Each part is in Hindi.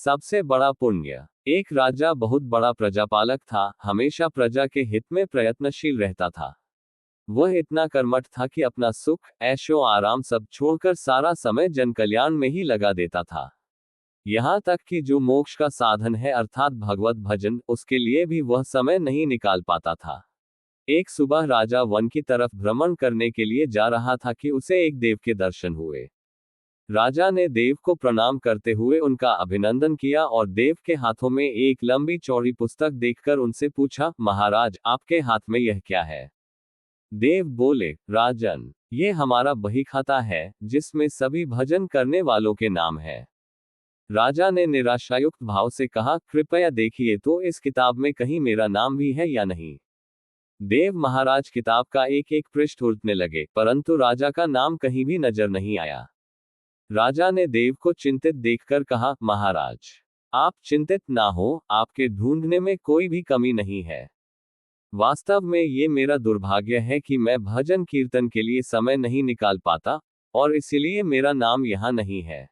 सबसे बड़ा पुण्य। एक राजा बहुत बड़ा प्रजापालक था, हमेशा प्रजा के हित में प्रयत्नशील रहता था। वह इतना कर्मठ था कि अपना सुख, ऐशो आराम सब छोड़कर सारा समय जन कल्याण में ही लगा देता था। यहाँ तक कि जो मोक्ष का साधन है अर्थात भगवत भजन, उसके लिए भी वह समय नहीं निकाल पाता था। एक सुबह राजा वन की तरफ भ्रमण करने के लिए जा रहा था कि उसे एक देव के दर्शन हुए। राजा ने देव को प्रणाम करते हुए उनका अभिनंदन किया और देव के हाथों में एक लंबी चौड़ी पुस्तक देखकर उनसे पूछा, महाराज, आपके हाथ में यह क्या है? देव बोले, राजन, ये हमारा बही खाता है, जिसमें सभी भजन करने वालों के नाम है। राजा ने निराशायुक्त भाव से कहा, कृपया देखिए तो इस किताब में कहीं मेरा नाम भी है या नहीं। देव महाराज किताब का एक एक पृष्ठ उलटने लगे, परंतु राजा का नाम कहीं भी नजर नहीं आया। राजा ने देव को चिंतित देखकर कहा, महाराज, आप चिंतित ना हो, आपके ढूंढने में कोई भी कमी नहीं है। वास्तव में ये मेरा दुर्भाग्य है कि मैं भजन कीर्तन के लिए समय नहीं निकाल पाता, और इसलिए मेरा नाम यहाँ नहीं है।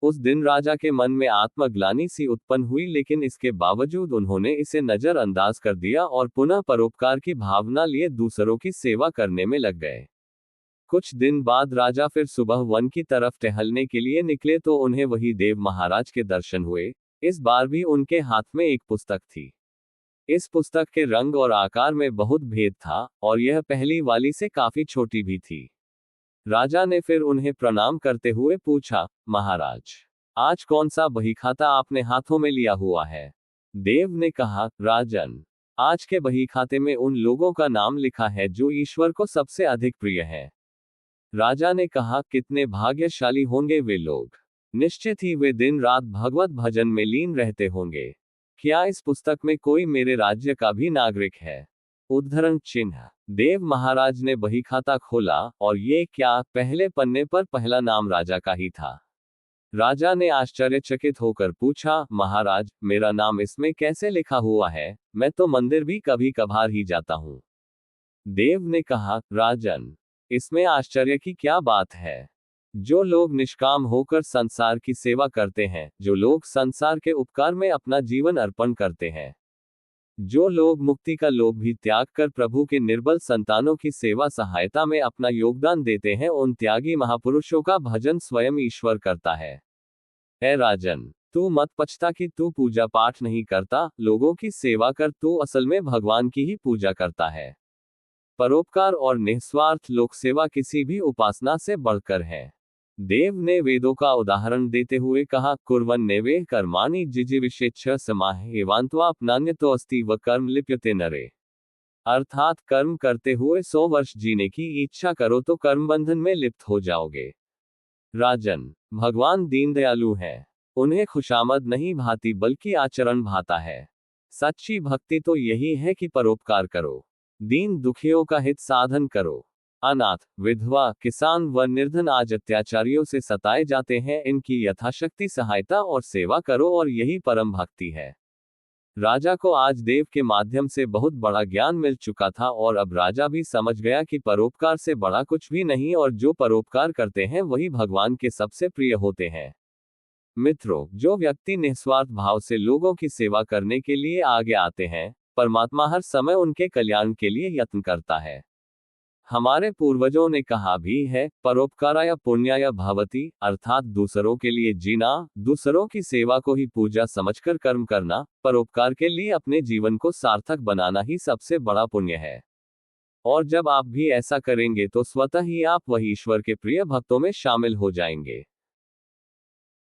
उस दिन राजा के मन में आत्मग्लानि सी उत्पन्न हुई, लेकिन इसके बावजूद उन्होंने इसे नजरअंदाज कर दिया और पुनः परोपकार की भावना लिए दूसरों की सेवा करने में लग गए। कुछ दिन बाद राजा फिर सुबह वन की तरफ टहलने के लिए निकले तो उन्हें वही देव महाराज के दर्शन हुए। इस बार भी उनके हाथ में एक पुस्तक थी। इस पुस्तक के रंग और आकार में बहुत भेद था, और यह पहली वाली से काफी छोटी भी थी। राजा ने फिर उन्हें प्रणाम करते हुए पूछा, महाराज, आज कौन सा बही खाता आपने हाथों में लिया हुआ है? देव ने कहा, राजन, आज के बही खाते में उन लोगों का नाम लिखा है जो ईश्वर को सबसे अधिक प्रिय है। राजा ने कहा, कितने भाग्यशाली होंगे वे लोग। निश्चित ही वे दिन रात भगवत भजन में लीन रहते होंगे। क्या इस पुस्तक में कोई मेरे राज्य का भी नागरिक है? उद्धरण चिन्ह। देव महाराज ने बही खाता खोला, और ये क्या, पहले पन्ने पर पहला नाम राजा का ही था। राजा ने आश्चर्यचकित होकर पूछा, महाराज, मेरा नाम इसमें कैसे लिखा हुआ है? मैं तो मंदिर भी कभी कभार ही जाता हूँ। देव ने कहा, राजन, इसमें आश्चर्य की क्या बात है? जो लोग निष्काम होकर संसार की सेवा करते हैं, जो लोग संसार के उपकार में अपना जीवन अर्पण करते हैं, जो लोग मुक्ति का लोभ भी त्याग कर प्रभु के निर्बल संतानों की सेवा सहायता में अपना योगदान देते हैं, उन त्यागी महापुरुषों का भजन स्वयं ईश्वर करता है। हे राजन, तू मत पछता कि तू पूजा पाठ नहीं करता, लोगों की सेवा कर, तू असल में भगवान की ही पूजा करता है। परोपकार और निस्वार्थ लोक सेवा किसी भी उपासना से बढ़कर है। देव ने वेदों का उदाहरण देते हुए कहा, कुर्वन् नैवे कर्माणि जिजीविषेच्छ समाह एवान्त्वापनान्यतो अस्ति व कर्म लिप्यते नरे। अर्थात कर्म करते हुए 100 वर्ष जीने की इच्छा करो तो कर्म बंधन में लिप्त हो जाओगे। राजन, भगवान दीनदयालु हैं। उन्हें खुशामद नहीं भाती बल्कि आचरण भाता है। सच्ची भक्ति तो यही है कि परोपकार करो, दीन दुखियों का हित साधन करो। अनाथ, विधवा, किसान व निर्धन आज अत्याचारियों से सताए जाते हैं, इनकी यथाशक्ति सहायता और सेवा करो, और यही परम भक्ति है। राजा को आज देव के माध्यम से बहुत बड़ा ज्ञान मिल चुका था, और अब राजा भी समझ गया कि परोपकार से बड़ा कुछ भी नहीं, और जो परोपकार करते हैं वही भगवान के सबसे प्रिय होते हैं। मित्रों, जो व्यक्ति निस्वार्थ भाव से लोगों की सेवा करने के लिए आगे आते हैं, परमात्मा हर समय उनके कल्याण के लिए यत्न करता है। हमारे पूर्वजों ने कहा भी है, परोपकाराय पुण्याय भवति, अर्थात दूसरों के लिए जीना, दूसरों की सेवा को ही पूजा समझकर कर्म करना, परोपकार के लिए अपने जीवन को सार्थक बनाना ही सबसे बड़ा पुण्य है। और जब आप भी ऐसा करेंगे तो स्वतः ही आप वही ईश्वर के प्रिय भक्तों में शामिल हो जाएंगे।